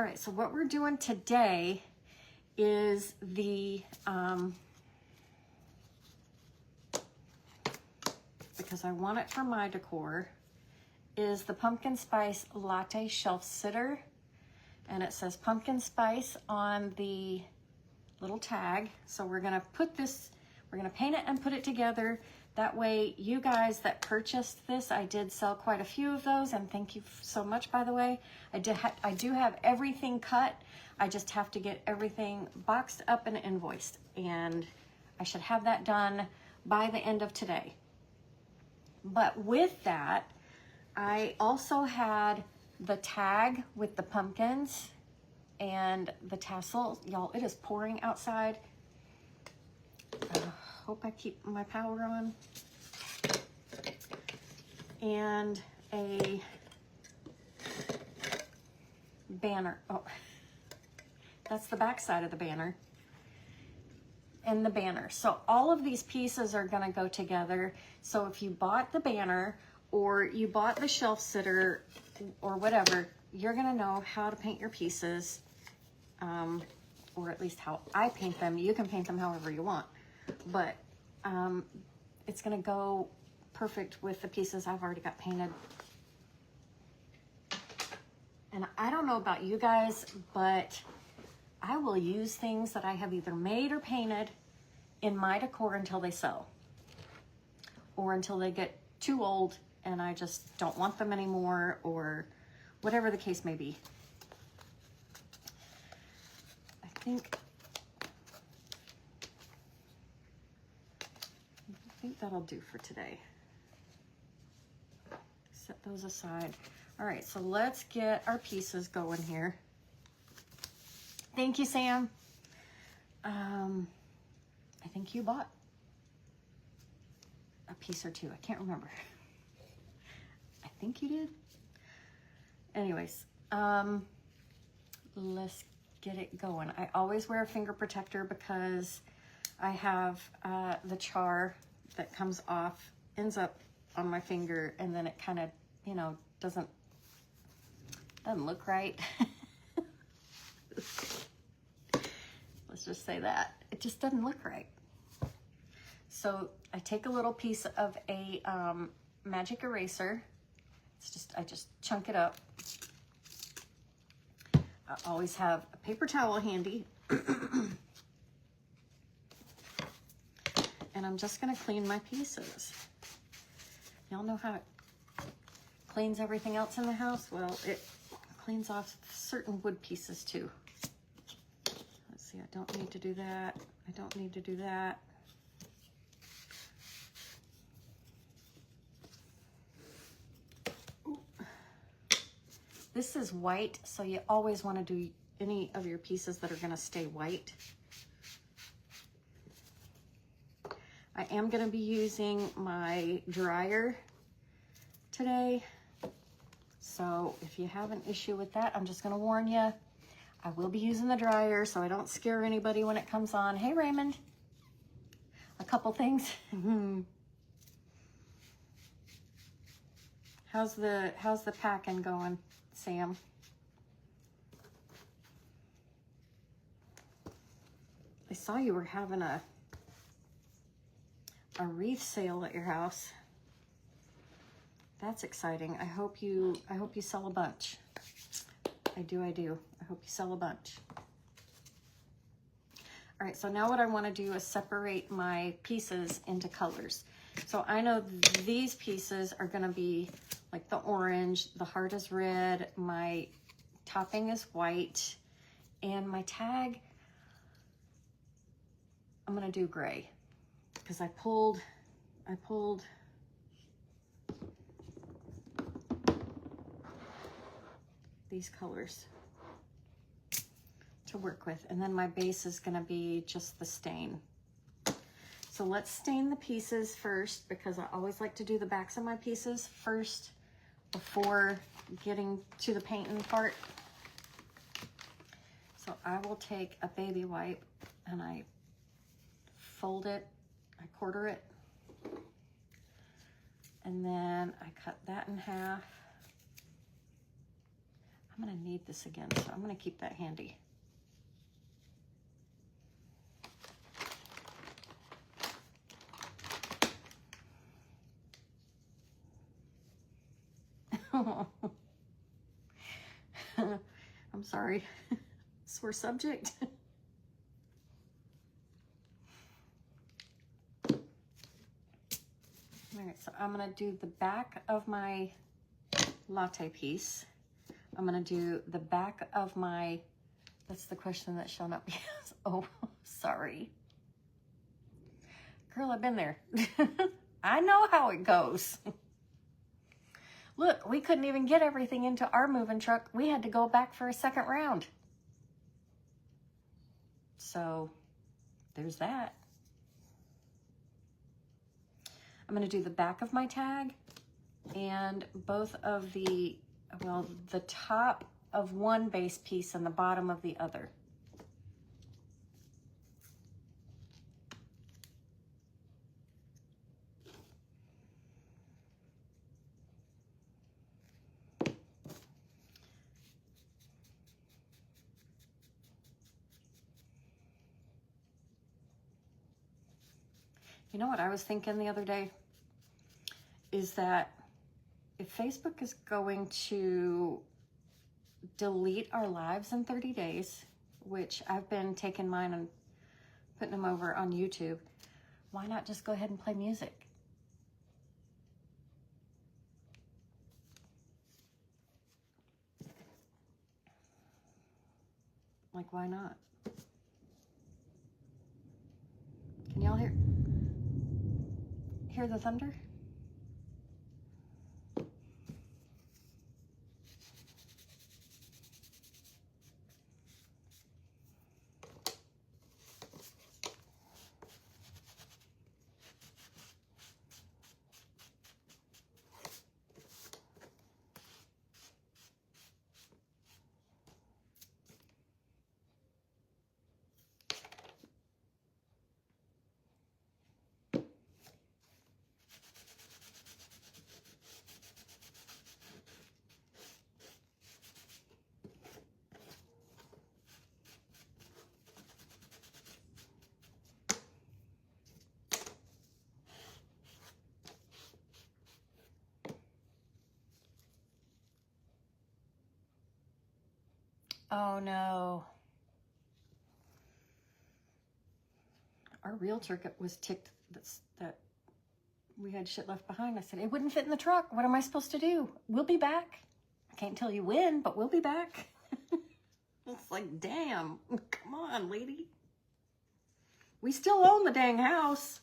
All right, so what we're doing today is the, because I want it for my decor, is the pumpkin spice latte shelf sitter. And it says pumpkin spice on the little tag. So we're gonna put this, we're gonna paint it and put it together. That way you guys that purchased this, I did sell quite a few of those, and thank you so much, by the way. I do have everything cut. I just have to get everything boxed up and invoiced, and I should have that done by the end of today. But with that, I also had the tag with the pumpkins and the tassel. Y'all, it is pouring outside. Hope I keep my power on. And a banner. Oh, that's the back side of the banner. And the banner. So all of these pieces are gonna go together. So if you bought the banner or you bought the shelf sitter or whatever, you're gonna know how to paint your pieces, or at least how I paint them. You can paint them however you want, but it's gonna go perfect with the pieces I've already got painted. And I don't know about you guys, but I will use things that I have either made or painted in my decor until they sell, or until they get too old and I just don't want them anymore, or whatever the case may be. I think that'll do for today. Set those aside. All right, so let's get our pieces going here. Thank you, Sam. I think you bought a piece or two. I can't remember. I think you did. Anyways, let's get it going. I always wear a finger protector because I have the char that comes off, ends up on my finger, and then it kind of, you know, doesn't look right. Let's just say that. It just doesn't look right. So I take a little piece of a magic eraser. I just chunk it up. I always have a paper towel handy. And I'm just gonna clean my pieces. Y'all know how it cleans everything else in the house? Well, it cleans off certain wood pieces too. Let's see, I don't need to do that. I don't need to do that. Ooh. This is white, so you always want to do any of your pieces that are going to stay white. I am going to be using my dryer today. So if you have an issue with that, I'm just going to warn you. I will be using the dryer so I don't scare anybody when it comes on. Hey, Raymond. A couple things. How's the packing going, Sam? I saw you were having a wreath sale at your house. That's exciting. I hope you sell a bunch. I do. I hope you sell a bunch. All right, so now what I want to do is separate my pieces into colors. So I know these pieces are going to be like the orange, the heart is red, my topping is white, and my tag, I'm going to do gray because I pulled these colors to work with, and then my base is going to be just the stain. So let's stain the pieces first, because I always like to do the backs of my pieces first before getting to the painting part. So I will take a baby wipe and I fold it, I quarter it, and then I cut that in half. I'm gonna need this again, so I'm gonna keep that handy. I'm sorry. Sore subject. All right, so I'm gonna do the back of my latte piece. I'm gonna do the back of my, that's the question that shall not be asked. Oh, sorry. Girl, I've been there. I know how it goes. Look, we couldn't even get everything into our moving truck. We had to go back for a second round. So there's that. I'm going to do the back of my tag and both of the, well, the top of one base piece and the bottom of the other. You know what I was thinking the other day? Is that if Facebook is going to delete our lives in 30 days, which I've been taking mine and putting them over on YouTube, why not just go ahead and play music? Like, why not? Can y'all hear the thunder? Oh no. Our realtor was ticked that we had shit left behind. I said, it wouldn't fit in the truck. What am I supposed to do? We'll be back. I can't tell you when, but we'll be back. It's like, damn, come on, lady. We still own the dang house.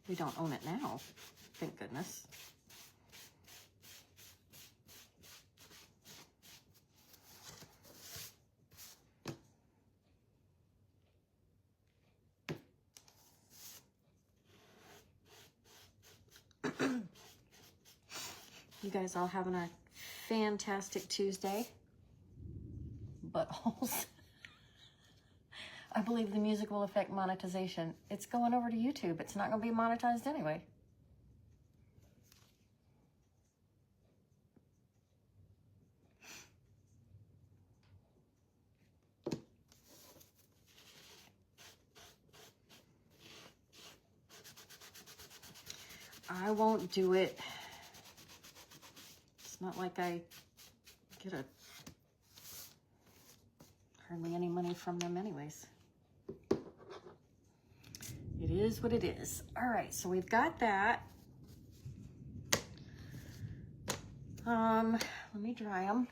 We don't own it now, thank goodness. You guys all having a fantastic Tuesday. Buttholes. I believe the music will affect monetization. It's going over to YouTube. It's not going to be monetized anyway. I won't do it. It's not like I get hardly any money from them anyways. It is what it is. All right, so we've got that. Let me dry them.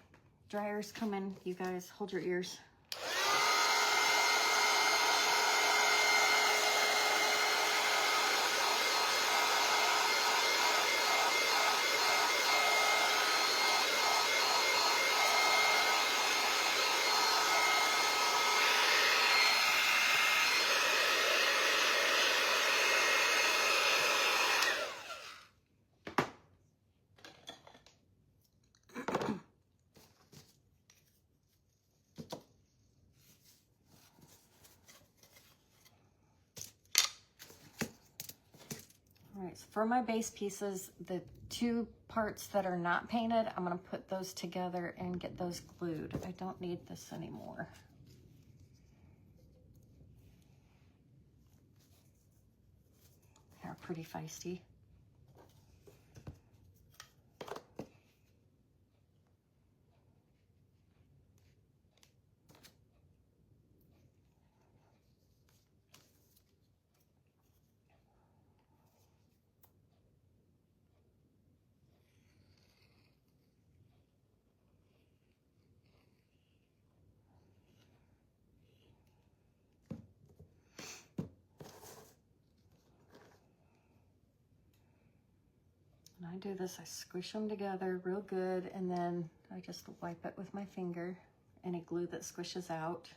Dryer's coming, you guys. Hold your ears. right, so for my base pieces, the two parts that are not painted, I'm gonna put those together and get those glued. I don't need this anymore. They're pretty feisty. When I do this, I squish them together real good, and then I just wipe it with my finger, any glue that squishes out,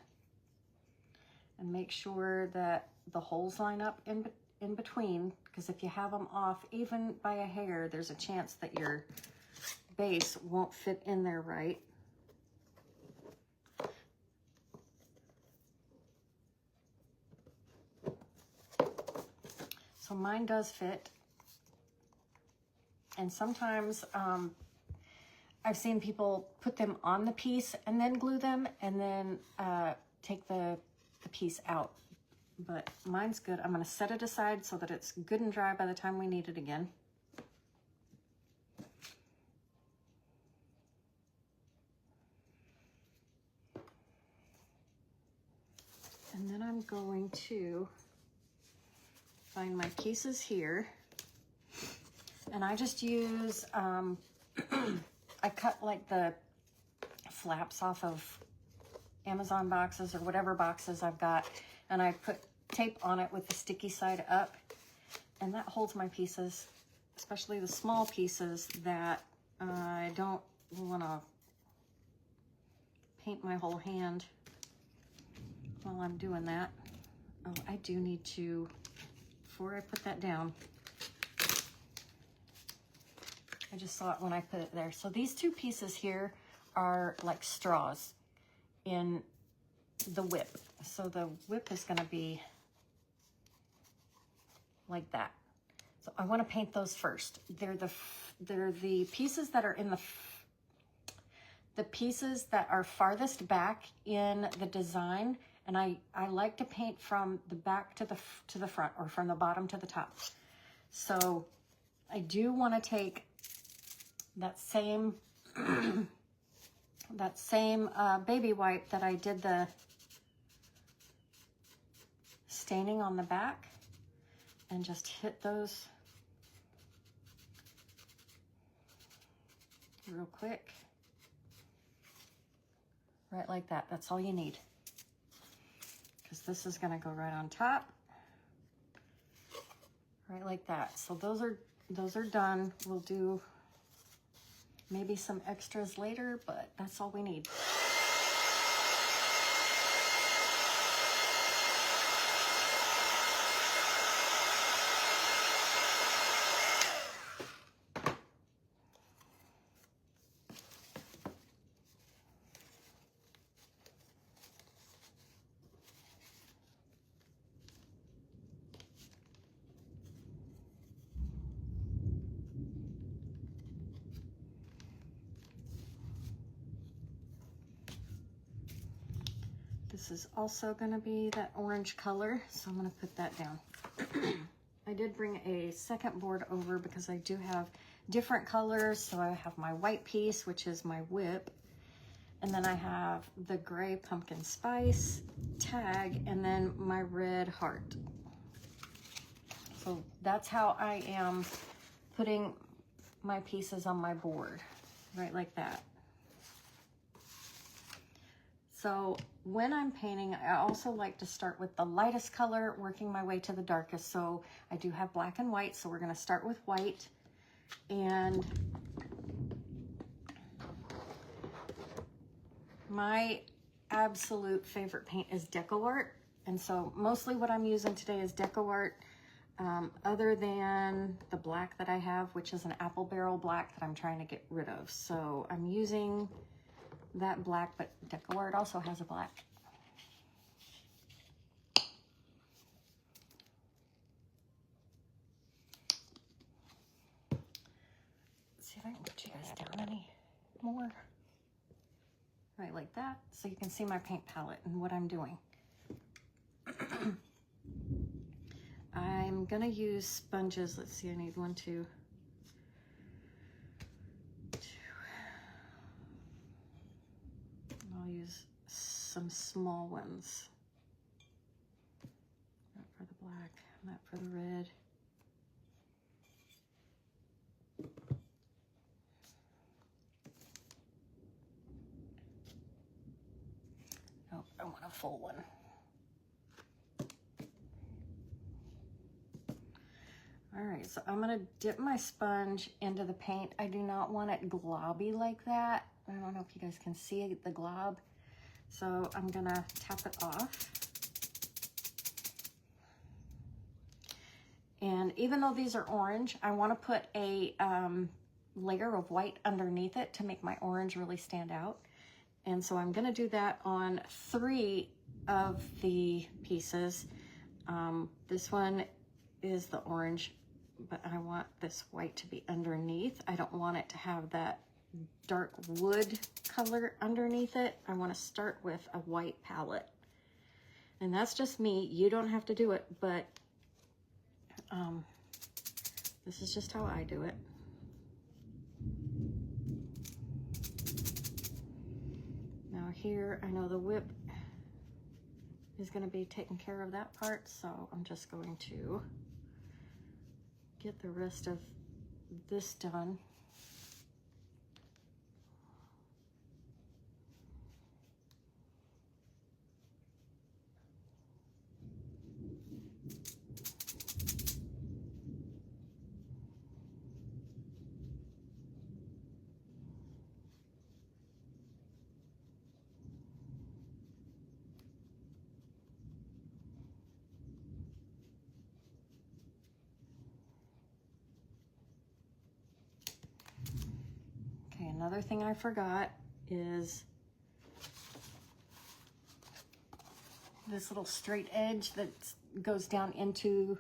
and make sure that the holes line up in between, because if you have them off even by a hair, there's a chance that your base won't fit in there right. So mine does fit. And sometimes I've seen people put them on the piece and then glue them, and then take the piece out. But mine's good. I'm gonna set it aside so that it's good and dry by the time we need it again. And then I'm going to find my pieces here. And I just use, I cut like the flaps off of Amazon boxes or whatever boxes I've got, and I put tape on it with the sticky side up, and that holds my pieces, especially the small pieces that I don't want to paint my whole hand while I'm doing that. Oh, I do need to, before I put that down, I just saw it when I put it there. So these two pieces here are like straws in the whip. So the whip is going to be like that. So I want to paint those first. They're the pieces that are in the pieces that are farthest back in the design, and I like to paint from the back to the front, or from the bottom to the top. So I do want to take that same baby wipe that I did the staining on the back, and just hit those real quick, right like that. That's all you need, because this is going to go right on top, right like that. So those are done. We'll do maybe some extras later, but that's all we need. This is also going to be that orange color, so I'm going to put that down. I did bring a second board over because I do have different colors. So I have my white piece, which is my whip, and then I have the gray pumpkin spice tag, and then my red heart. So that's how I am putting my pieces on my board, right like that. So when I'm painting, I also like to start with the lightest color, working my way to the darkest. So I do have black and white, so we're going to start with white. And my absolute favorite paint is DecoArt. And so mostly what I'm using today is DecoArt, other than the black that I have, which is an apple barrel black that I'm trying to get rid of. So I'm using that black, but DecoArt also has a black. guys down any more. Right, like that, so you can see my paint palette and what I'm doing. I'm gonna use sponges. Let's see, I need 1, 2, 2. I'll use some small ones. That for the black, and that for the red. Oh, I want a full one. All right, so I'm gonna dip my sponge into the paint. I do not want it globby like that. I don't know if you guys can see the glob. So I'm gonna tap it off. And even though these are orange, I wanna put a layer of white underneath it to make my orange really stand out. And so I'm gonna do that on 3 of the pieces. This one is the orange, but I want this white to be underneath. I don't want it to have that dark wood color underneath it. I want to start with a white palette. And that's just me. You don't have to do it, but this is just how I do it. Now here, I know the whip is going to be taking care of that part, so I'm just going to get the rest of this done. Okay, another thing I forgot is this little straight edge that goes down into,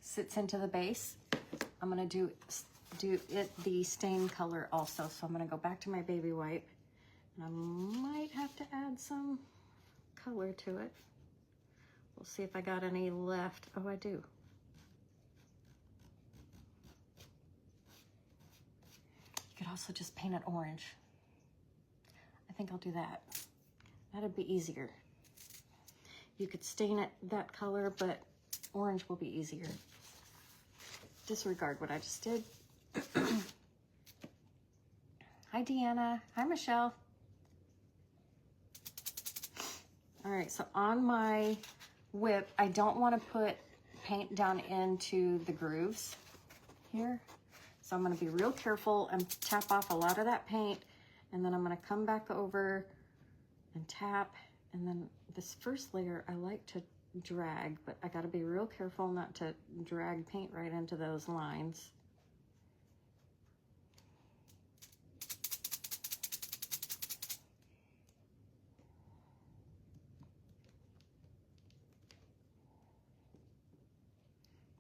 sits into the base. I'm gonna do it the stain color also. So I'm gonna go back to my baby wipe, and I might have to add some color to it. We'll see if I got any left. Oh, I do. You could also just paint it orange. I think I'll do that. That'd be easier. You could stain it that color, but orange will be easier. Disregard what I just did. Hi, Deanna. Hi, Michelle. All right, so on my whip, I don't want to put paint down into the grooves here. So I'm going to be real careful and tap off a lot of that paint. And then I'm going to come back over and tap. And then this first layer, I like to drag, but I got to be real careful not to drag paint right into those lines.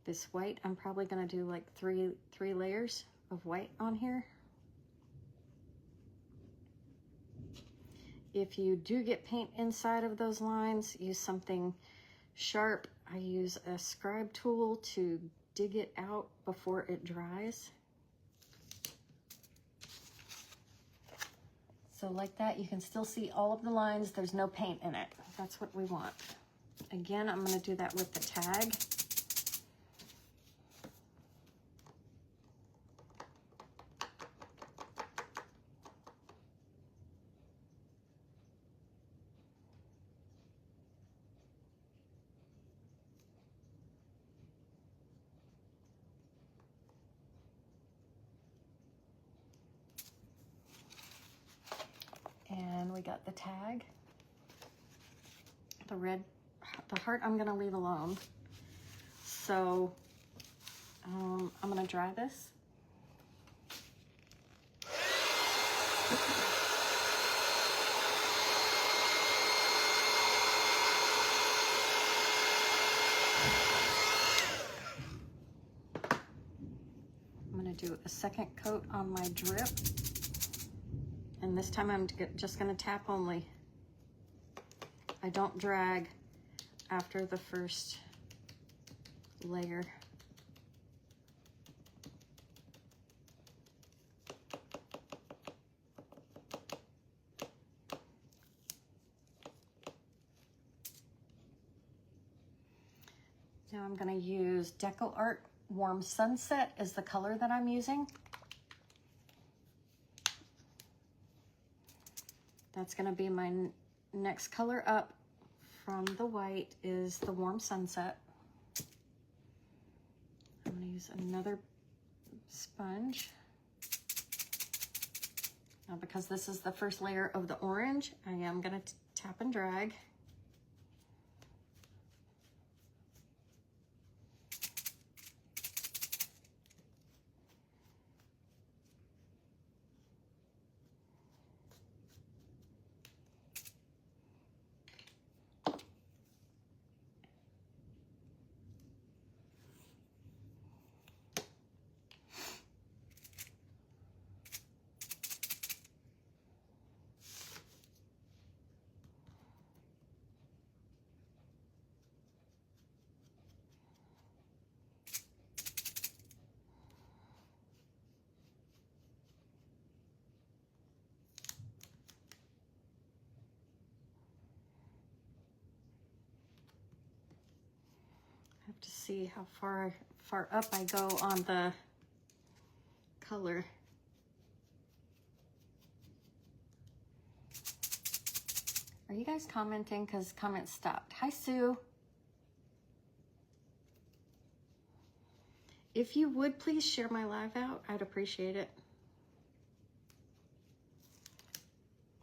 This white, I'm probably going to do like three layers of white on here. If you do get paint inside of those lines, use something sharp. I use a scribe tool to dig it out before it dries. So like that, you can still see all of the lines. There's no paint in it. That's what we want. Again, I'm going to do that with the tag. And we got the tag. The red, the heart I'm gonna leave alone. So I'm gonna dry this. I'm gonna do a second coat on my drip. And this time I'm just gonna tap only. I don't drag after the first layer. Now I'm going to use Deco Art Warm Sunset is the color that I'm using. That's going to be my next color up from the white is the Warm Sunset. I'm going to use another sponge. Now because this is the first layer of the orange, I am going to tap and drag. Have to see how far up I go on the color. Are you guys commenting? Because comments stopped. Hi, Sue. If you would please share my live out, I'd appreciate it.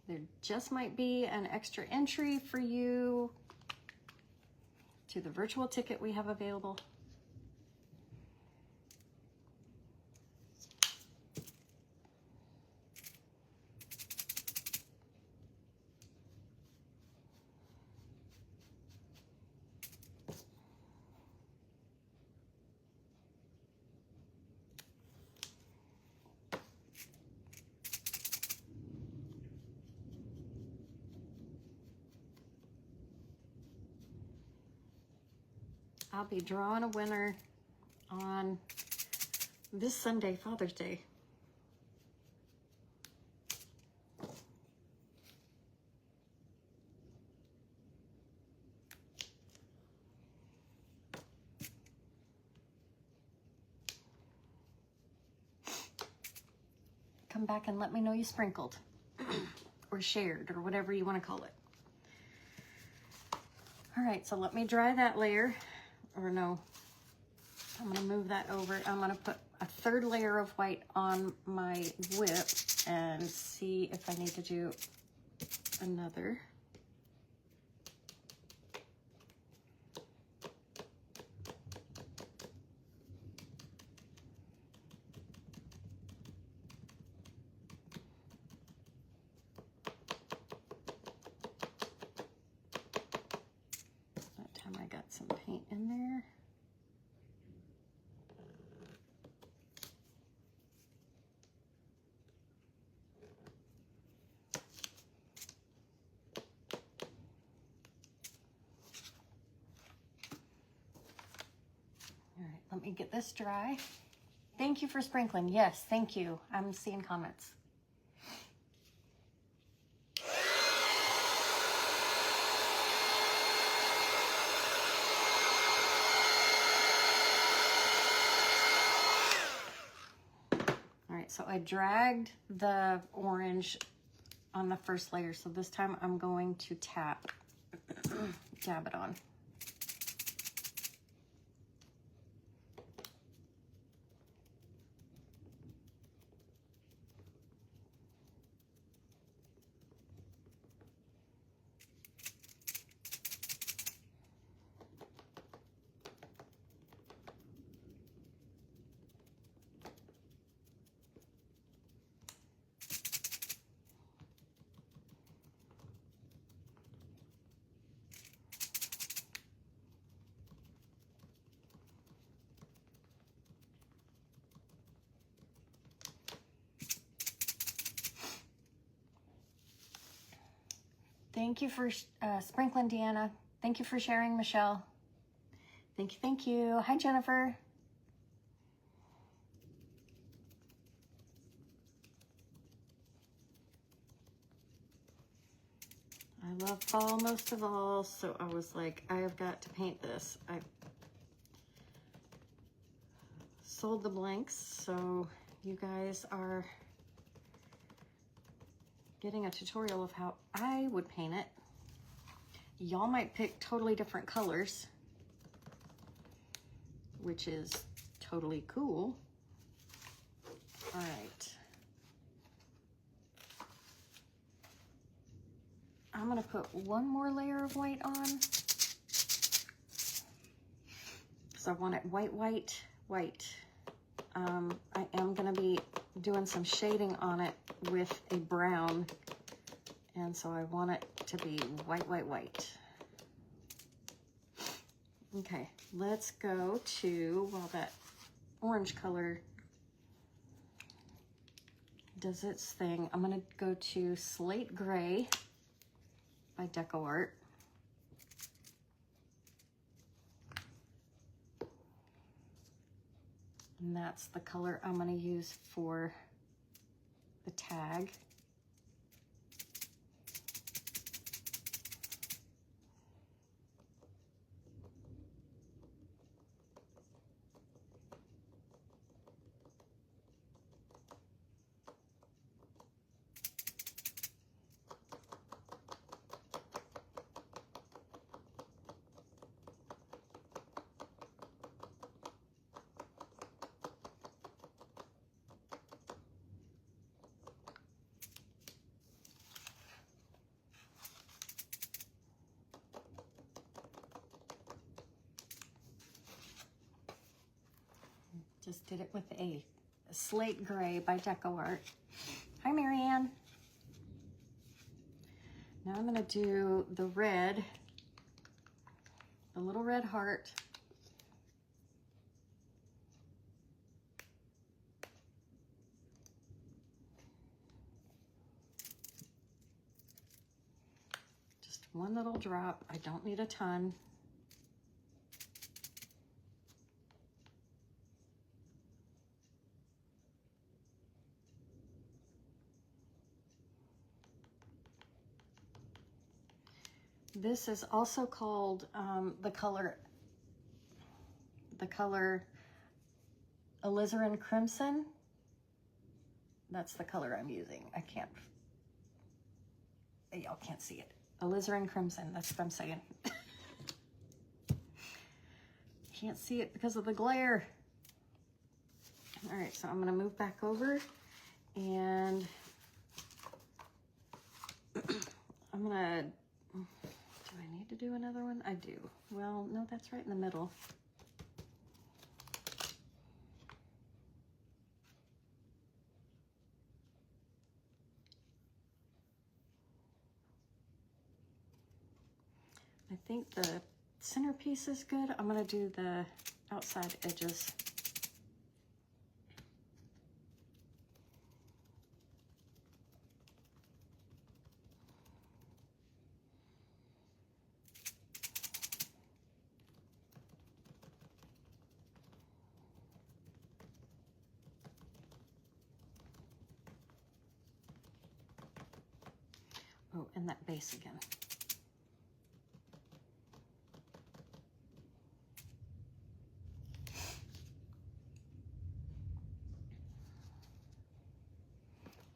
There just might be an extra entry for you to the virtual ticket we have available. I'll be drawing a winner on this Sunday, Father's Day. Come back and let me know you sprinkled or shared or whatever you want to call it. All right, so let me dry that layer. Or no, I'm gonna move that over. I'm gonna put a third layer of white on my whip and see if I need to do another. That time I got some paint in there. Let me get this dry. Thank you for sprinkling. Yes, thank you. I'm seeing comments. All right, so I dragged the orange on the first layer. So this time I'm going to dab it on. Thank you for sprinkling, Deanna. Thank you for sharing, Michelle. Thank you, thank you. Hi, Jennifer. I love fall most of all, so I was like, I have got to paint this. I sold the blanks, so you guys are getting a tutorial of how I would paint it. Y'all might pick totally different colors, which is totally cool. All right. I'm gonna put one more layer of white on because I want it white, white, white. I am gonna be doing some shading on it with a brown, and so I want it to be white, white, white. Okay, let's go to, while that orange color does its thing, I'm gonna go to Slate Gray by DecoArt. And that's the color I'm gonna use for the tag. Just did it with a Slate Gray by DecoArt. Hi, Marianne. Now I'm gonna do the red, the little red heart. Just one little drop. I don't need a ton. This is also called the color Alizarin Crimson. That's the color I'm using. Y'all can't see it. Alizarin Crimson, that's what I'm saying. Can't see it because of the glare. All right, so I'm gonna move back over and I'm gonna, do I need to do another one? I do. Well, no, that's right in the middle. I think the centerpiece is good. I'm gonna do the outside edges. Oh, and that base again.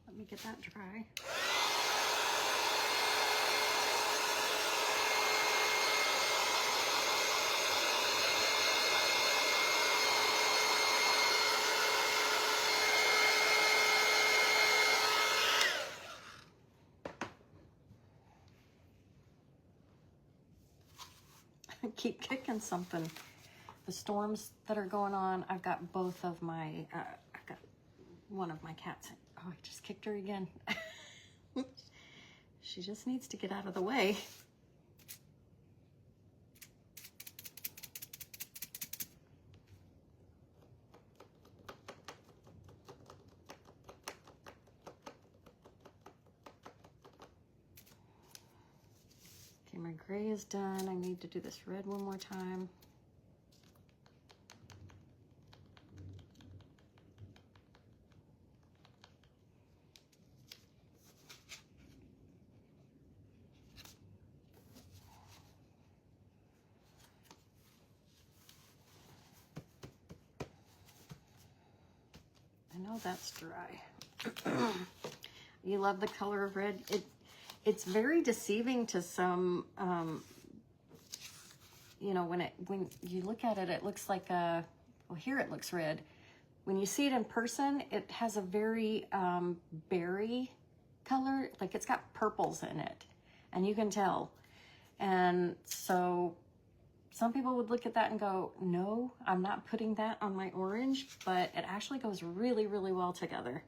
Let me get that dry. Keep kicking something. The storms that are going on, I've got both of my, I've got one of my cats. Oh, I just kicked her again. She just needs to get out of the way. gray is done. I need to do this red one more time. I know that's dry. You love the color of red. It's very deceiving to some, you know, when you look at it, it looks like a, well, here it looks red. When you see it in person, it has a very berry color, like it's got purples in it, and you can tell. And so some people would look at that and go, no, I'm not putting that on my orange, but it actually goes really, really well together.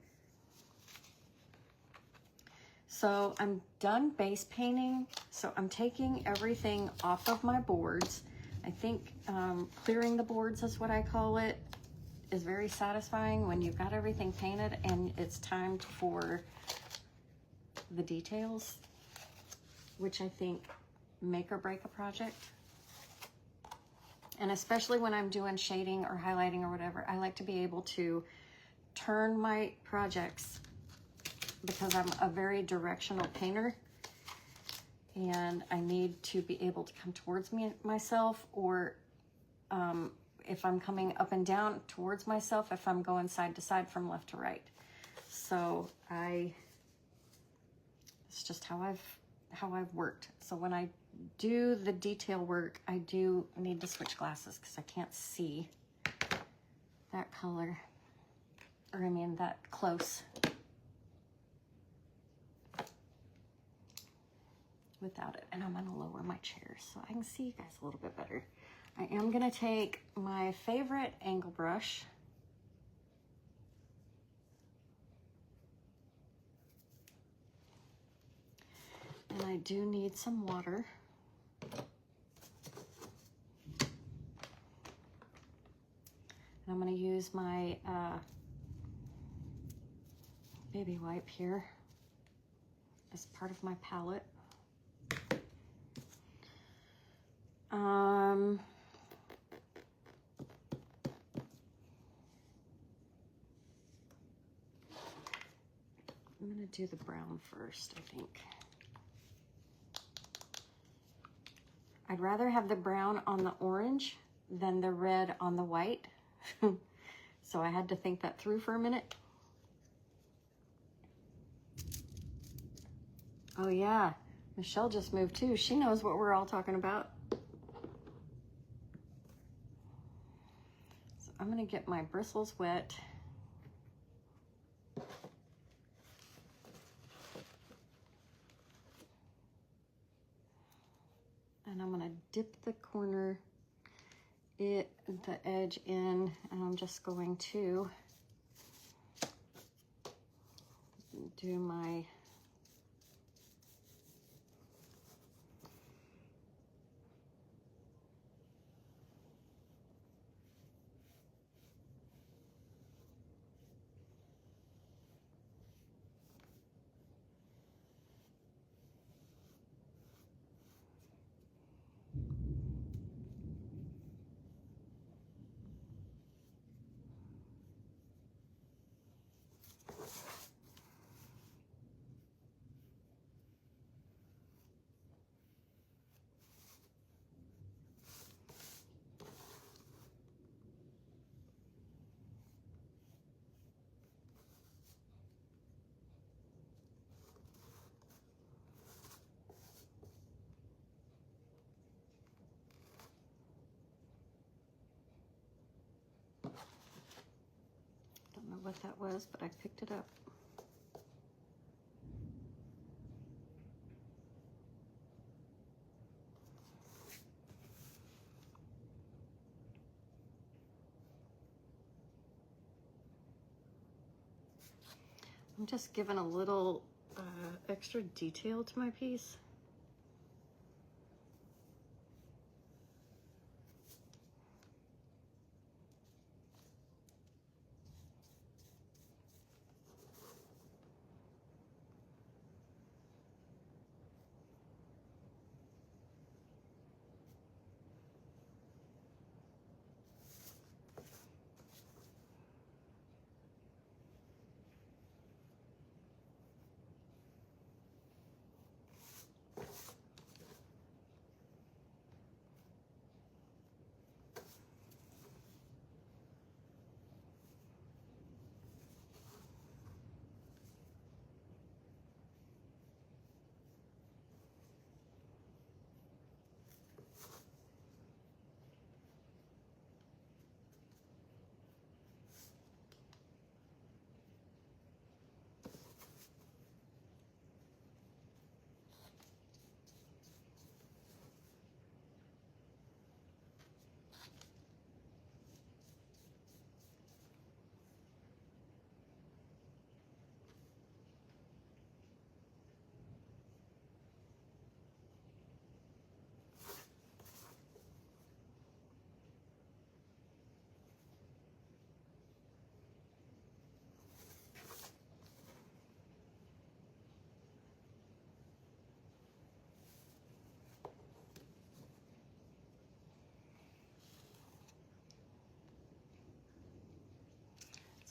So I'm done base painting. So I'm taking everything off of my boards. I think clearing the boards is what I call it, is very satisfying when you've got everything painted and it's time for the details, which I think make or break a project. And especially when I'm doing shading or highlighting or whatever, I like to be able to turn my projects, because I'm a very directional painter and I need to be able to come towards myself, or if I'm coming up and down towards myself, if I'm going side to side from left to right. So it's just how I've worked. So when I do the detail work, I do need to switch glasses because I can't see that color, or I mean that close, without it. And I'm gonna lower my chair so I can see you guys a little bit better. I am gonna take my favorite angle brush, and I do need some water. And I'm gonna use my baby wipe here as part of my palette. I'm gonna do the brown first, I think. I'd rather have the brown on the orange than the red on the white. So I had to think that through for a minute. Oh yeah, Michelle just moved too. She knows what we're all talking about. So I'm gonna get my bristles wet. And I'm gonna dip the corner, the edge in, and I'm just going to do my know what that was, but I picked it up. I'm just giving a little extra detail to my piece.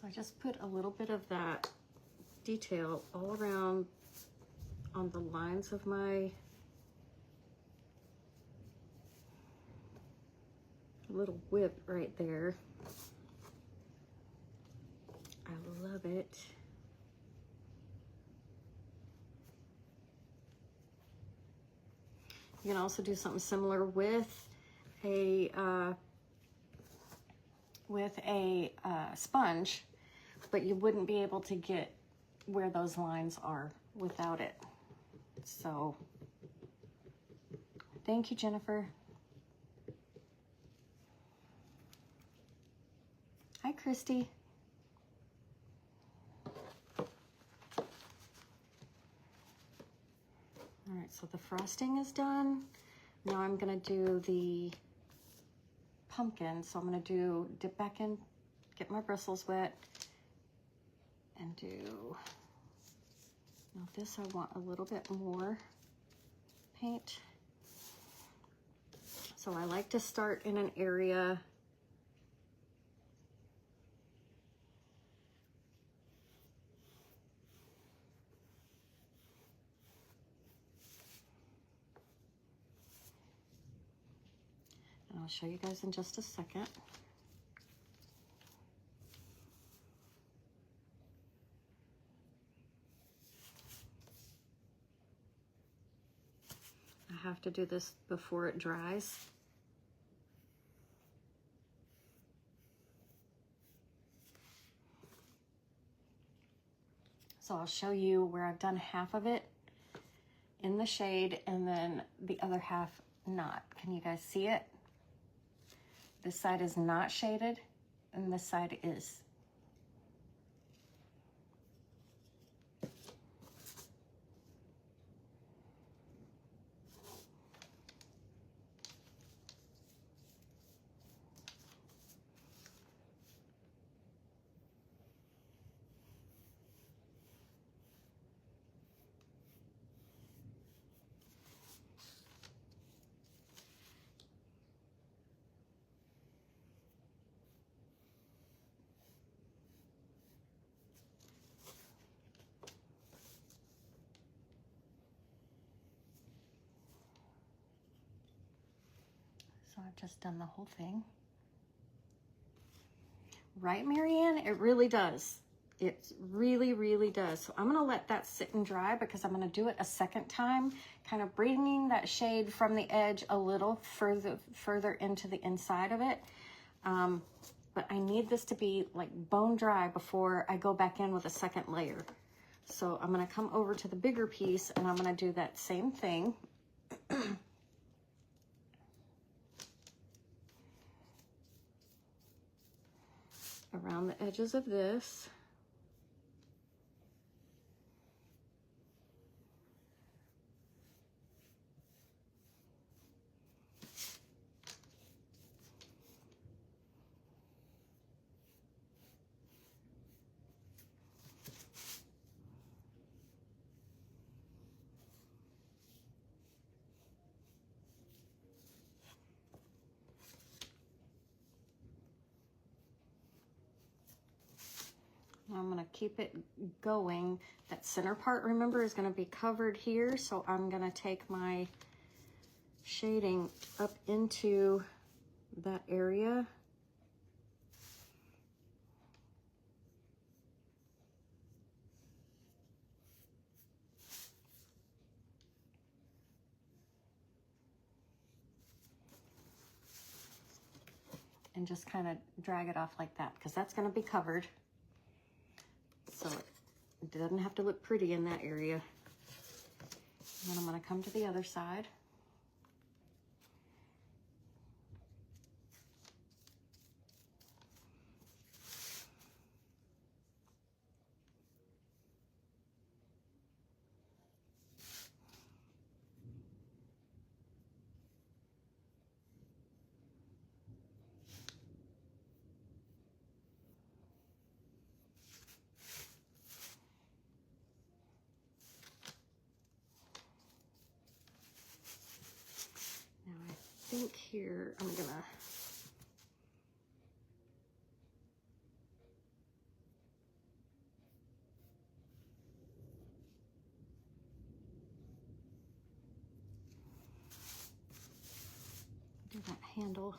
So I just put a little bit of that detail all around on the lines of my little whip right there. I love it. You can also do something similar with a sponge, but you wouldn't be able to get where those lines are without it. So, thank you, Jennifer. Hi, Christy. All right, so the frosting is done. Now I'm gonna do the pumpkin. So I'm gonna dip back in, get my bristles wet, and do, now this I want a little bit more paint. So I like to start in an area and I'll show you guys in just a second. I have to do this before it dries. So I'll show you where I've done half of it in the shade and then the other half not. Can you guys see it? This side is not shaded and this side is. So I've just done the whole thing. Right, Marianne? It really does. It really, really does. So I'm gonna let that sit and dry because I'm gonna do it a second time, kind of bringing that shade from the edge a little further into the inside of it. But I need this to be like bone dry before I go back in with a second layer. So I'm gonna come over to the bigger piece and I'm gonna do that same thing. Around the edges of this. I'm gonna keep it going. That center part, remember, is gonna be covered here. So I'm gonna take my shading up into that area. And just kind of drag it off like that because that's gonna be covered. So it doesn't have to look pretty in that area. And then I'm gonna come to the other side. I think here I'm gonna handle.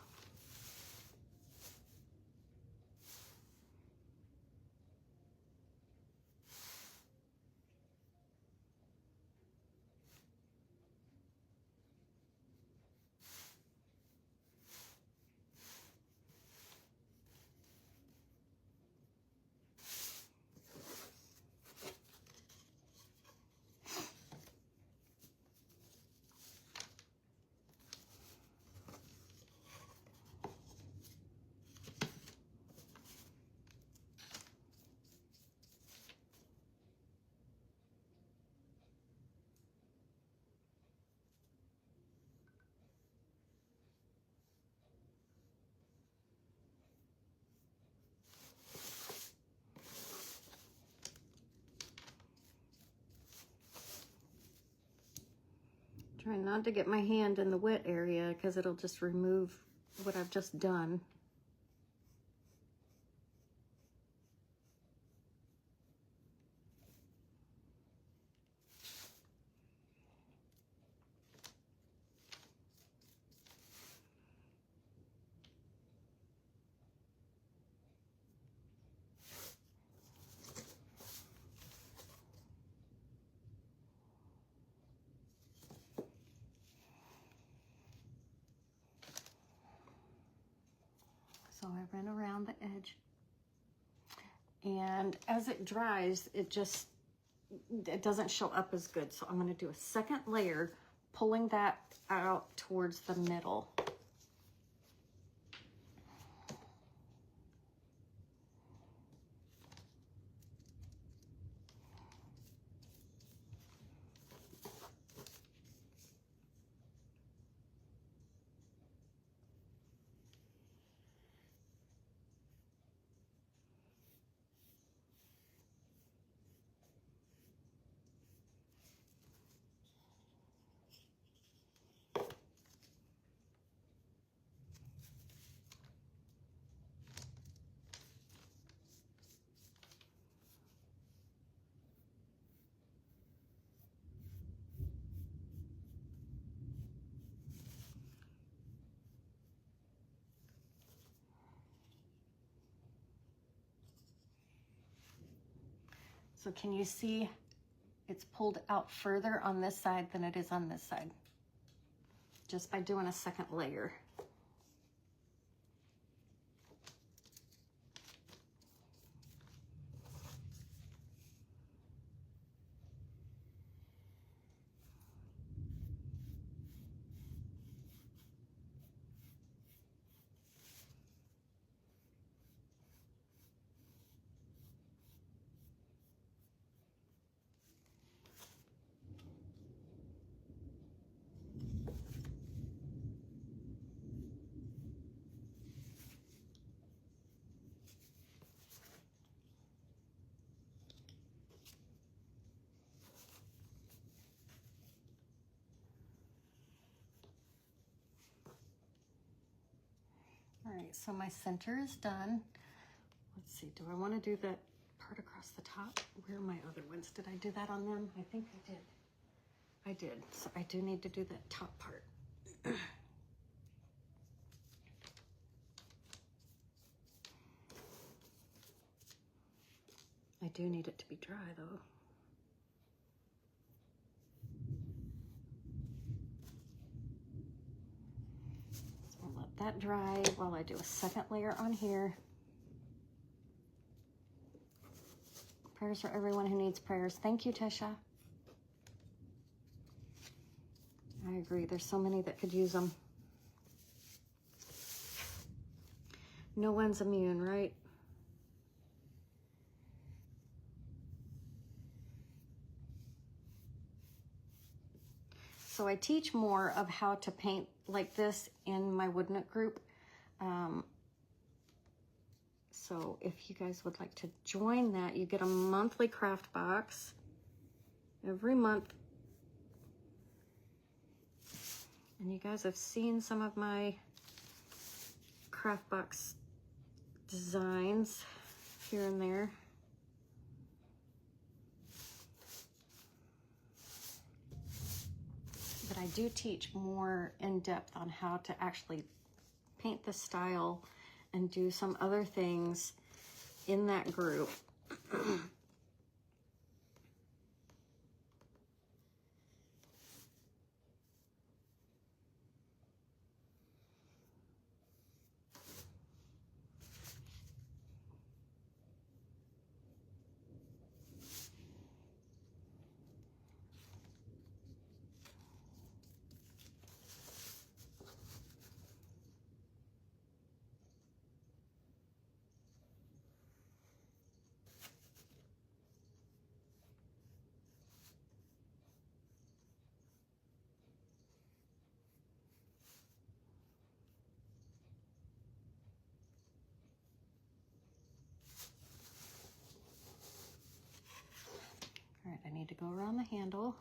Try not to get my hand in the wet area because it'll just remove what I've just done. So I ran around the edge, and as it dries, it doesn't show up as good. So I'm going to do a second layer, pulling that out towards the middle. So can you see it's pulled out further on this side than it is on this side? Just by doing a second layer. All right, so my center is done. Let's see, do I want to do that part across the top? Where are my other ones? Did I do that on them? I think I did. I did, so I do need to do that top part. I do need it to be dry though. So I'll let that dry while I do a second layer on here. Prayers for everyone who needs prayers. Thank you, Tisha. I agree, there's so many that could use them. No one's immune, right? So I teach more of how to paint like this in my Woodnook group. So if you guys would like to join that, you get a monthly craft box every month. And you guys have seen some of my craft box designs here and there. But I do teach more in depth on how to actually paint the style and do some other things in that group. All right, I need to go around the handle.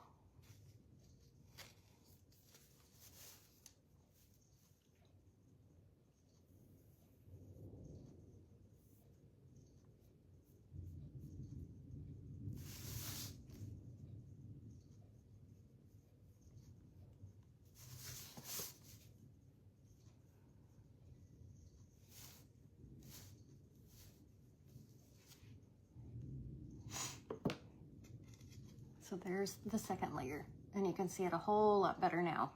So there's the second layer, and you can see it a whole lot better now.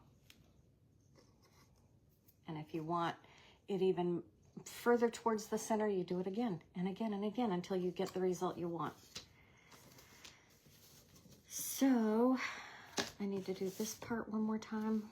And if you want it even further towards the center, you do it again and again and again until you get the result you want. So I need to do this part one more time.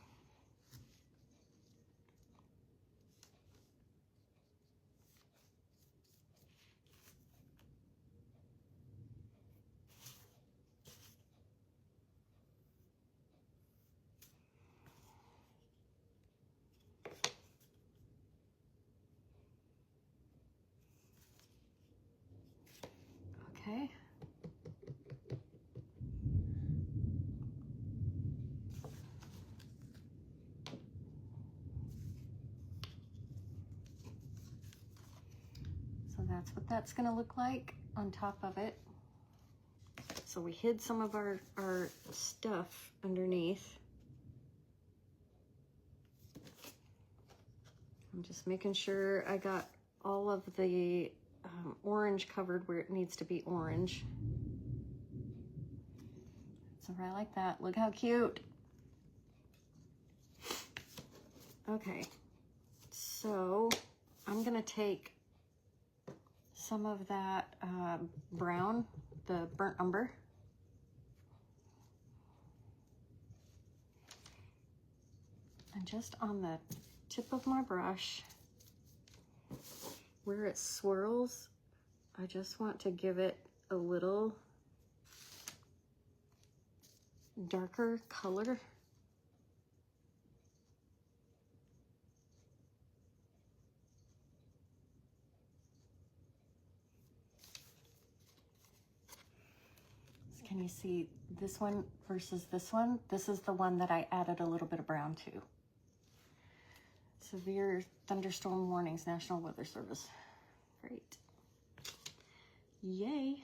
Okay. So that's what that's going to look like on top of it. So we hid some of our stuff underneath. I'm just making sure I got all of the orange covered where it needs to be orange. So right like that. Look how cute. Okay, so I'm gonna take some of that brown, the burnt umber, and just on the tip of my brush, where it swirls, I just want to give it a little darker color. So can you see this one versus this one? This is the one that I added a little bit of brown to. Severe thunderstorm warnings, National Weather Service. Great. Yay.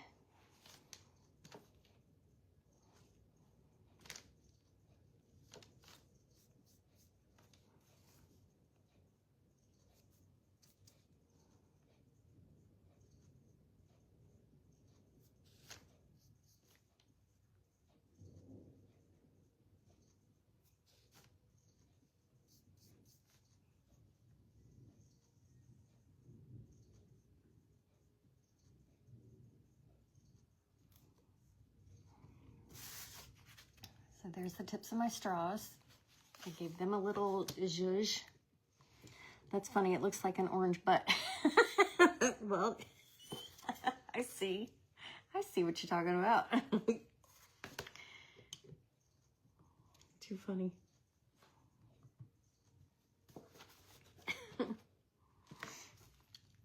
So there's the tips of my straws. I gave them a little zhuzh. That's funny, it looks like an orange butt. Well, I see what you're talking about. Too funny.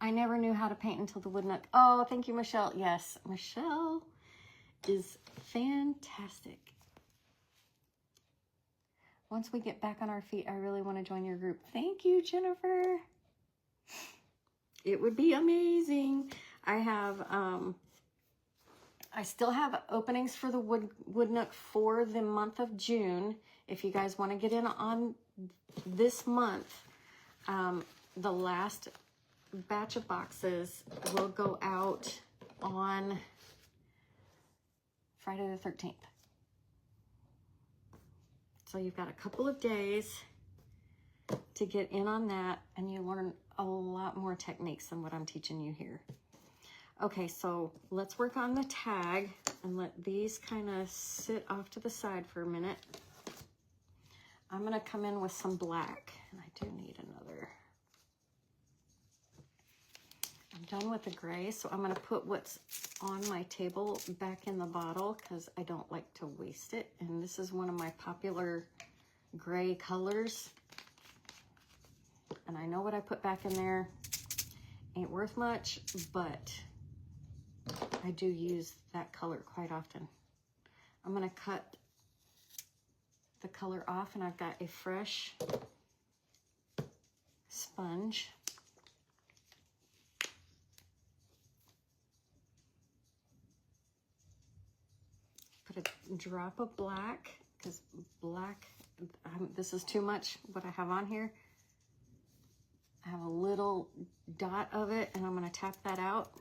I never knew how to paint until the Wood Nook. Oh, thank you, Michelle. Yes, Michelle is fantastic. Once we get back on our feet, I really want to join your group. Thank you, Jennifer. It would be amazing. I have, I still have openings for the Wood Nook for the month of June. If you guys want to get in on this month, the last batch of boxes will go out on Friday the 13th. So you've got a couple of days to get in on that, and you learn a lot more techniques than what I'm teaching you here. Okay, so let's work on the tag and let these kind of sit off to the side for a minute. I'm going to come in with some black, and I do need another. I'm done with the gray, so I'm going to put what's on my table back in the bottle because I don't like to waste it. And this is one of my popular gray colors. And I know what I put back in there ain't worth much, but I do use that color quite often. I'm going to cut the color off, and I've got a fresh sponge. Put a drop of black, because black, this is too much what I have on here. I have a little dot of it, and I'm going to tap that out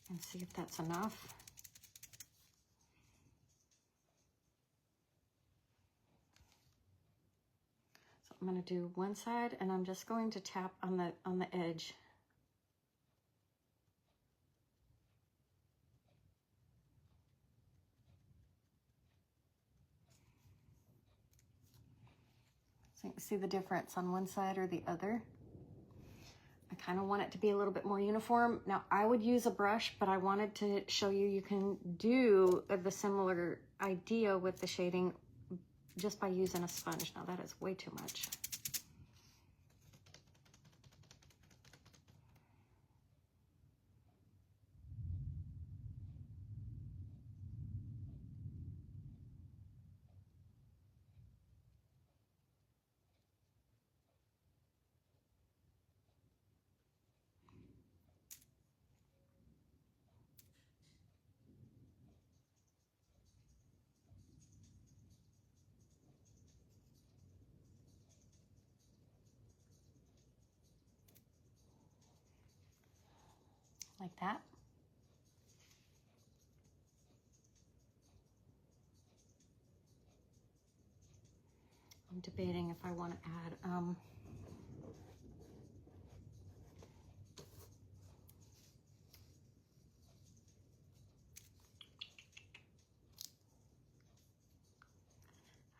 and see if that's enough. So I'm going to do one side, and I'm just going to tap on the edge. So you can see the difference on one side or the other. I kind of want it to be a little bit more uniform. Now, I would use a brush, but I wanted to show you you can do the similar idea with the shading just by using a sponge. Now, that is way too much. Like that. I'm debating if I want to add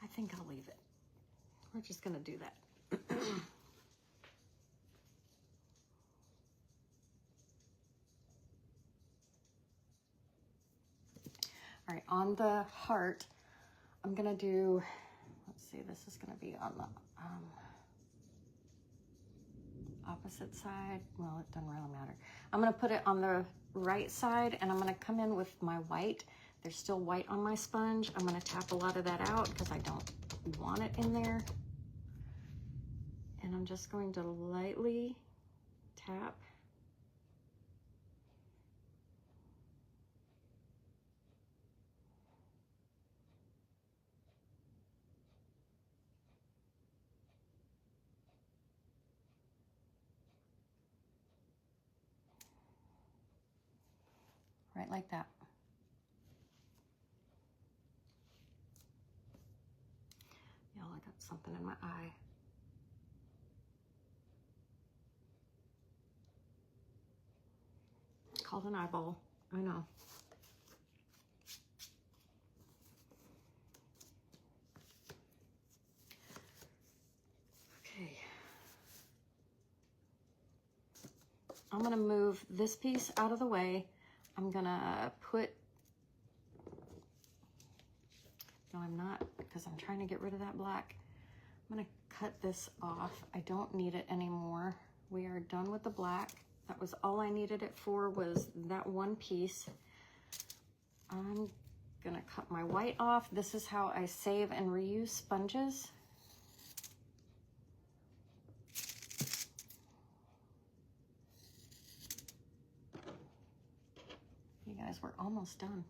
I think I'll leave it. We're just going to do that. All right, on the heart, I'm going to do, let's see, this is going to be on the opposite side. Well, it doesn't really matter. I'm going to put it on the right side, and I'm going to come in with my white. There's still white on my sponge. I'm going to tap a lot of that out because I don't want it in there. And I'm just going to lightly tap. Right like that. Y'all, I got something in my eye. It's called an eyeball. I know. Okay. I'm going to move this piece out of the way. I'm going to put, no, I'm not, because I'm trying to get rid of that black. I'm going to cut this off. I don't need it anymore. We are done with the black. That was all I needed it for, was that one piece. I'm going to cut my white off. This is how I save and reuse sponges. You guys, we're almost done.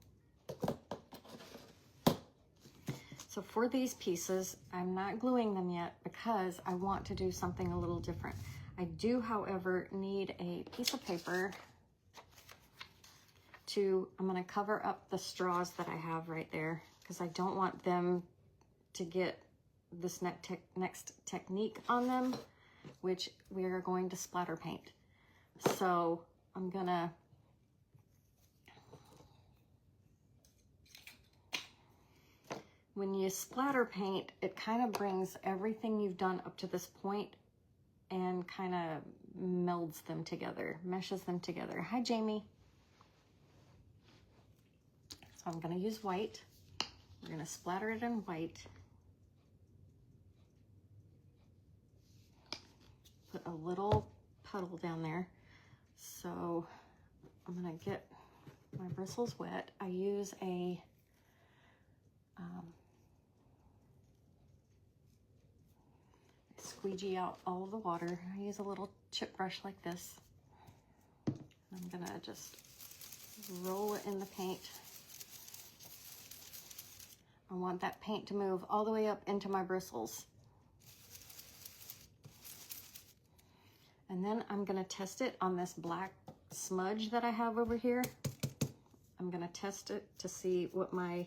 So for these pieces, I'm not gluing them yet because I want to do something a little different. I do, however, need a piece of paper I'm gonna cover up the straws that I have right there because I don't want them to get this next technique on them, which we are going to splatter paint. So I'm gonna when you splatter paint, it kind of brings everything you've done up to this point and kind of melds them together, meshes them together. Hi, Jamie. So I'm gonna use white. We're gonna splatter it in white. Put a little puddle down there. So I'm gonna get my bristles wet. I use a squeegee out all of the water. I use a little chip brush like this. I'm gonna just roll it in the paint. I want that paint to move all the way up into my bristles. And then I'm gonna test it on this black smudge that I have over here. I'm gonna test it to see what my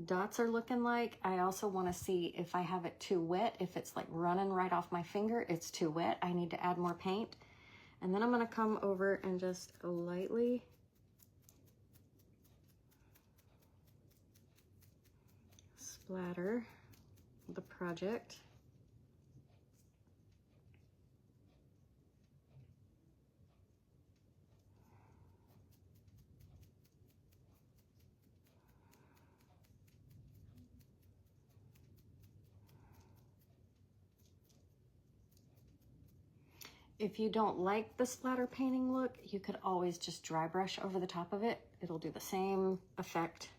dots are looking like. I also wanna see if I have it too wet, if it's like running right off my finger, it's too wet, I need to add more paint. And then I'm gonna come over and just lightly splatter the project. If you don't like the splatter painting look, you could always just dry brush over the top of it. It'll do the same effect.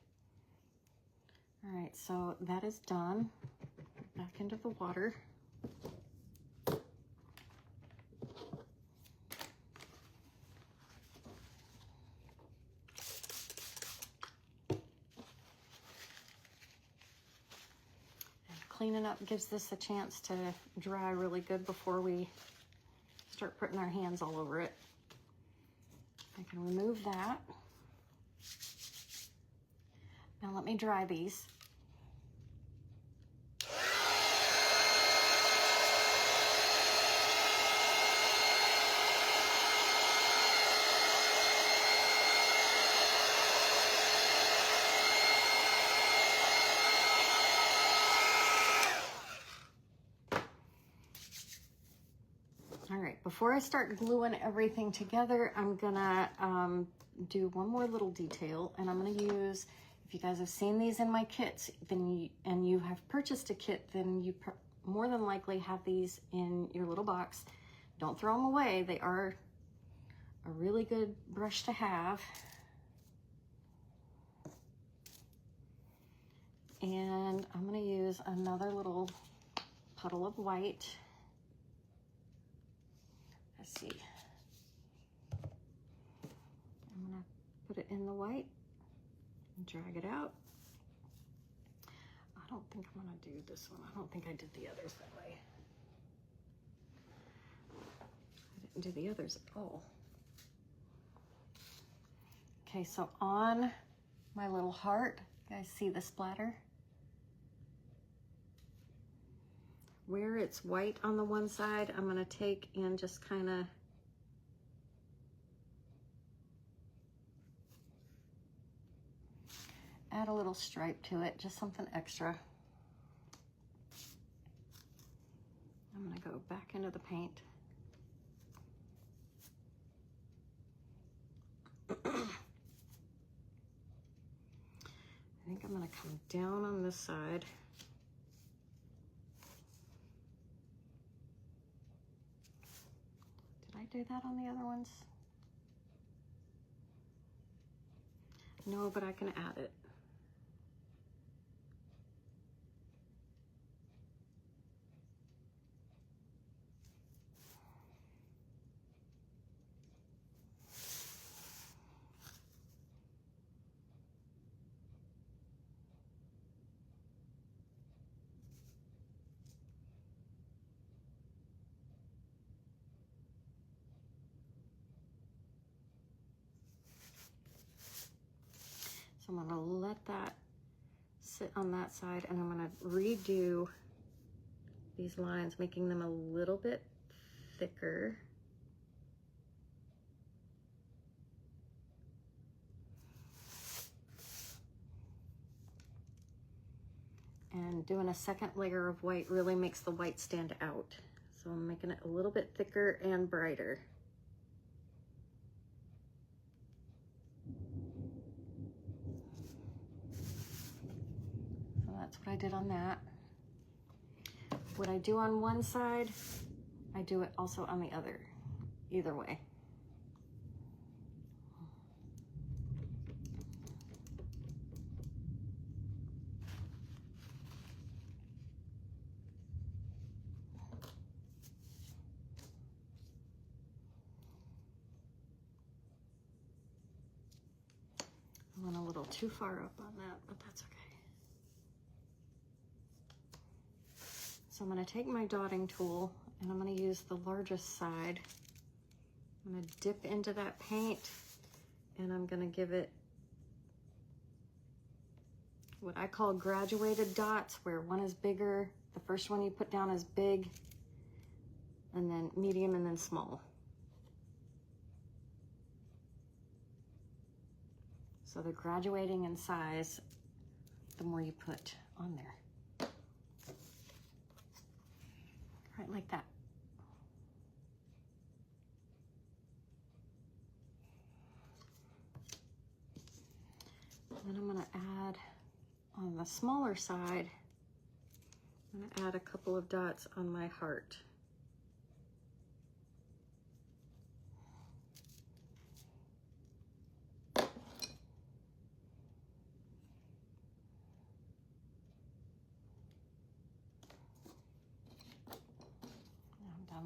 All right, so that is done. Back into the water. And cleaning up gives this a chance to dry really good before we start putting our hands all over it. I can remove that. Now let me dry these. All right, before I start gluing everything together, I'm gonna do one more little detail, and I'm gonna use, if you guys have seen these in my kits, and you have purchased a kit, then you more than likely have these in your little box. Don't throw them away. They are a really good brush to have. And I'm gonna use another little puddle of white. Let's see. I'm gonna put it in the white and drag it out. I don't think I'm gonna do this one. I don't think I did the others that way. I didn't do the others at all. Okay, so on my little heart, you guys see the splatter? Where it's white on the one side, I'm gonna take and just kind of add a little stripe to it, just something extra. I'm gonna go back into the paint. I think I'm gonna come down on this side. Did I do that on the other ones? No, but I can add it. let that sit on that side, and I'm gonna redo these lines, making them a little bit thicker. And doing a second layer of white really makes the white stand out. So I'm making it a little bit thicker and brighter. So that's what I did on that. What I do on one side, I do it also on the other, either way. I went a little too far up on that, but that's okay. So I'm going to take my dotting tool and I'm going to use the largest side. I'm going to dip into that paint and I'm going to give it what I call graduated dots, where one is bigger. The first one you put down is big, and then medium, and then small. So they're graduating in size the more you put on there. Right like that. And then I'm going to add, on the smaller side, I'm going to add a couple of dots on my heart.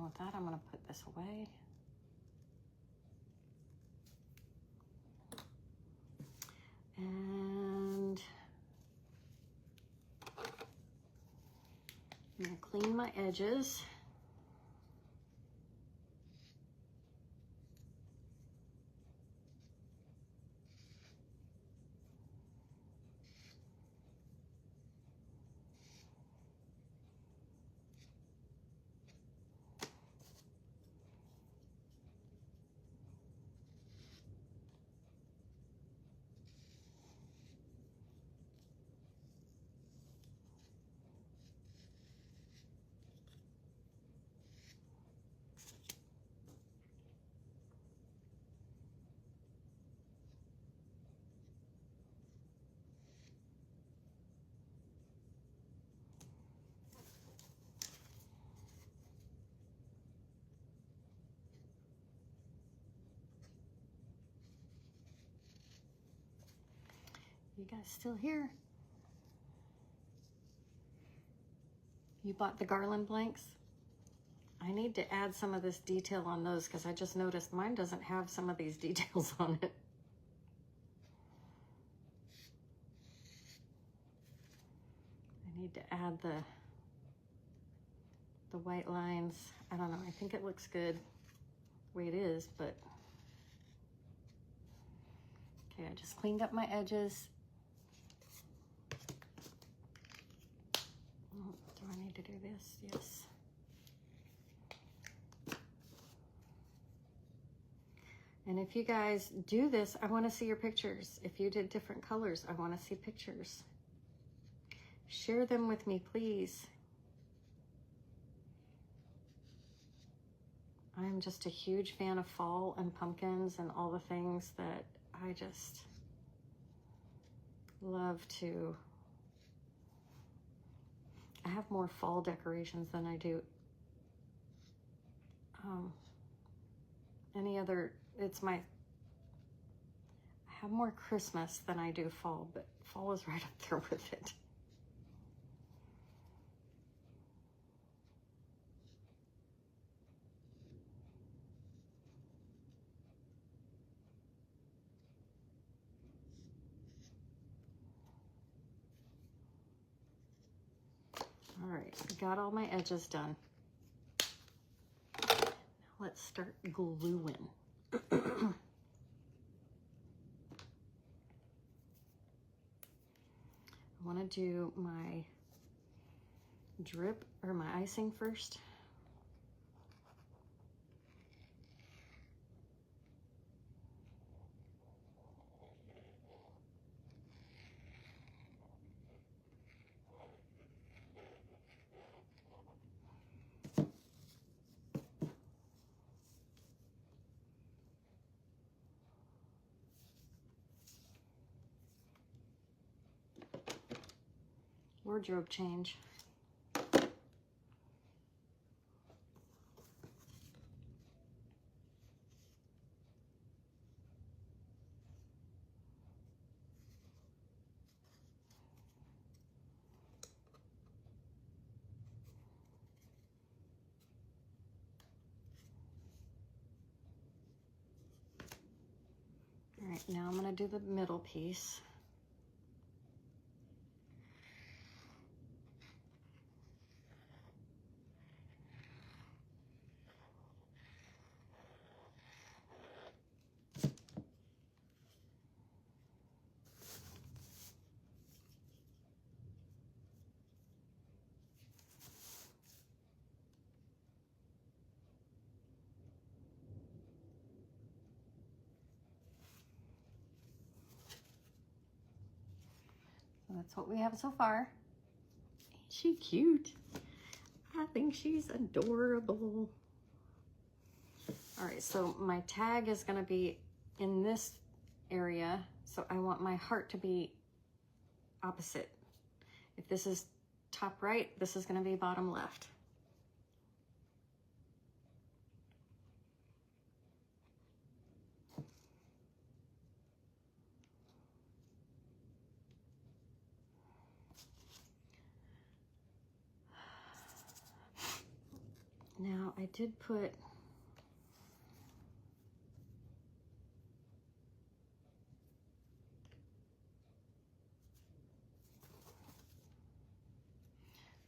With that, I'm going to put this away. And I'm going to clean my edges. You guys still here? You bought the garland blanks? I need to add some of this detail on those because I just noticed mine doesn't have some of these details on it. I need to add the white lines. I don't know, I think it looks good the way it is, but okay, I just cleaned up my edges. Oh, do I need to do this? Yes. And if you guys do this, I want to see your pictures. If you did different colors, I want to see pictures. Share them with me, please. I'm just a huge fan of fall and pumpkins and all the things that I just love to. I have more fall decorations than I do any other. I have more Christmas than I do fall, but fall is right up there with it. All right, got all my edges done. Now let's start gluing. want to do my drip or my icing first. Wardrobe change. All right, now I'm going to do the middle piece. So that's what we have so far. Ain't she cute? I think she's adorable. All right, so my tag is gonna be in this area, so I want my heart to be opposite. If this is top right, this is gonna be bottom left. Now I did put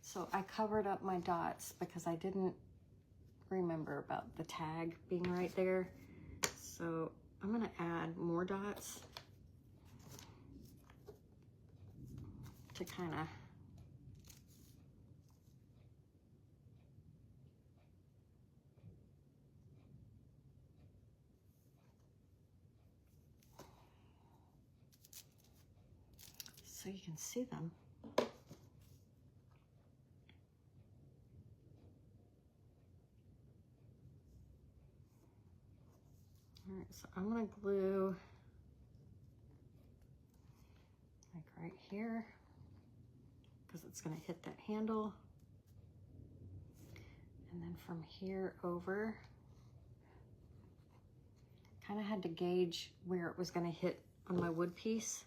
so I covered up my dots because I didn't remember about the tag being right there. So I'm gonna add more dots to kind of so you can see them. All right, so I'm gonna glue like right here because it's gonna hit that handle. And then from here over, kind of had to gauge where it was gonna hit on my wood piece.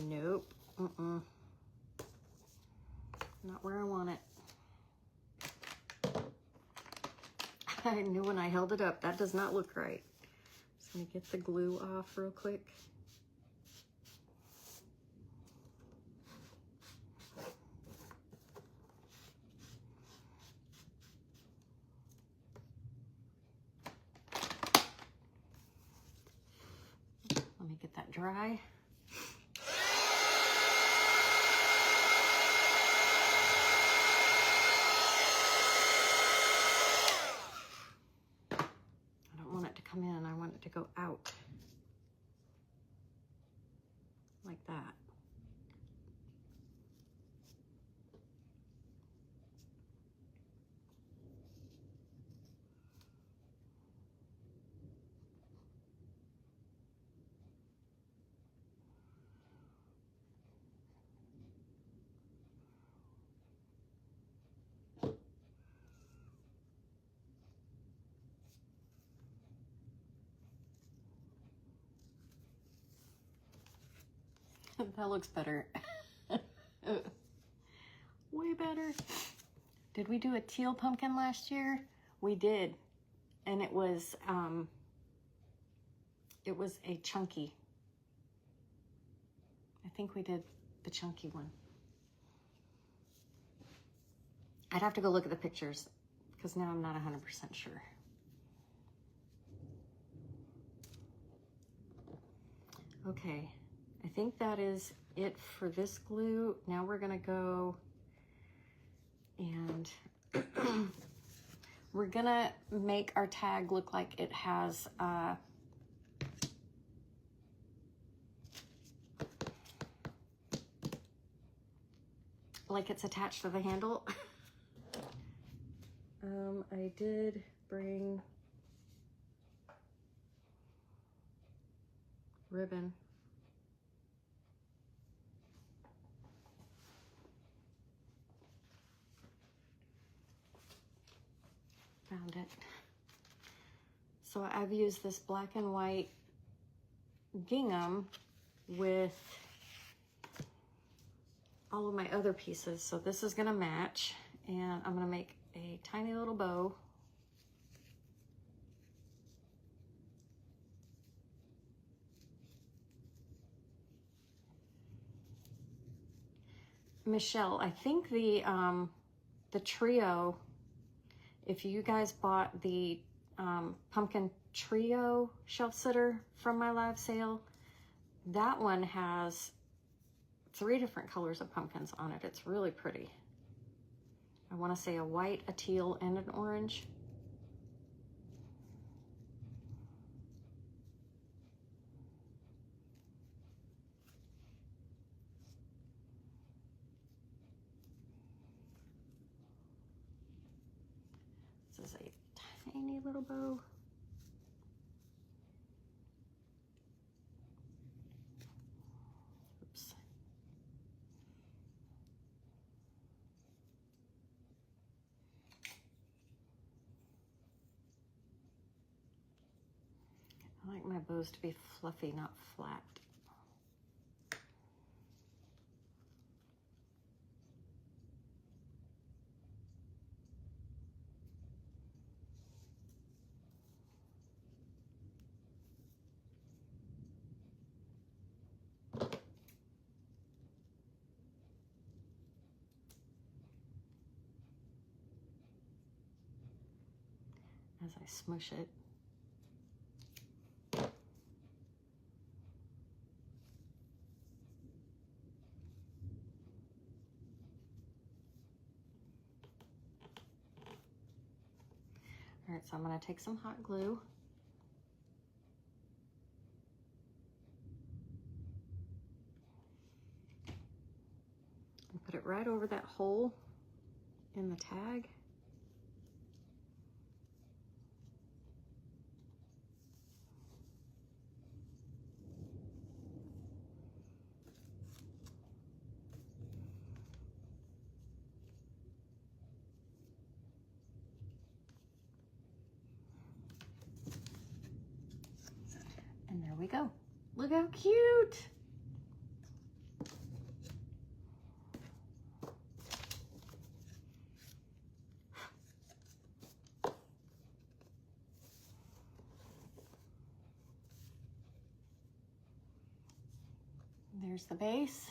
Nope, not where I want it. I knew when I held it up, that does not look right. Just gonna get the glue off real quick. Let me get that dry. Come in, I want it to go out like that. That looks better. Way better. Did we do a teal pumpkin last year? We did. And it was a chunky. I think we did the chunky one. I'd have to go look at the pictures because now I'm not 100% sure. Okay, I think that is it for this glue. Now we're gonna go and we're gonna make our tag look like it has like it's attached to the handle. I did bring ribbon. Found it. So I've used this black and white gingham with all of my other pieces. So this is gonna match, and I'm gonna make a tiny little bow. Michelle, I think the trio, if you guys bought the pumpkin trio shelf sitter from my live sale, that one has 3 different colors of pumpkins on it. It's really pretty. I want to say a white, a teal, and an orange. This is a tiny little bow. Oops. I like my bows to be fluffy, not flat. As I smush it. All right, so I'm gonna take some hot glue. And put it right over that hole in the tag. And there we go. Look how cute. There's the base.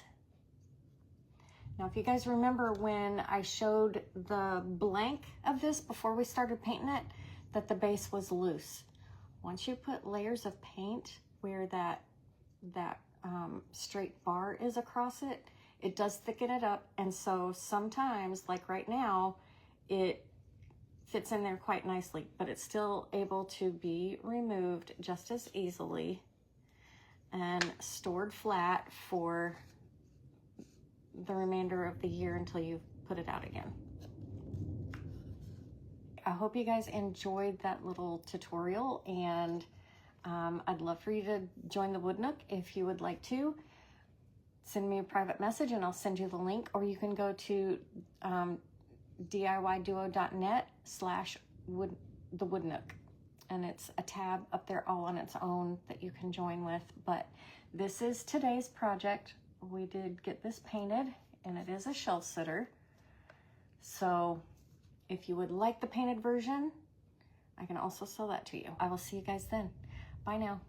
Now, if you guys remember when I showed the blank of this before we started painting it, that the base was loose. Once you put layers of paint where that straight bar is across it, it does thicken it up. And so sometimes, like right now, it fits in there quite nicely, but it's still able to be removed just as easily and stored flat for the remainder of the year until you put it out again. I hope you guys enjoyed that little tutorial, and I'd love for you to join the Wood Nook if you would like to. Send me a private message and I'll send you the link, or you can go to DIYduo.net/the Wood Nook, and it's a tab up there all on its own that you can join with. But this is today's project. We did get this painted, and it is a shelf sitter. So if you would like the painted version, I can also sell that to you. I will see you guys then. Bye now.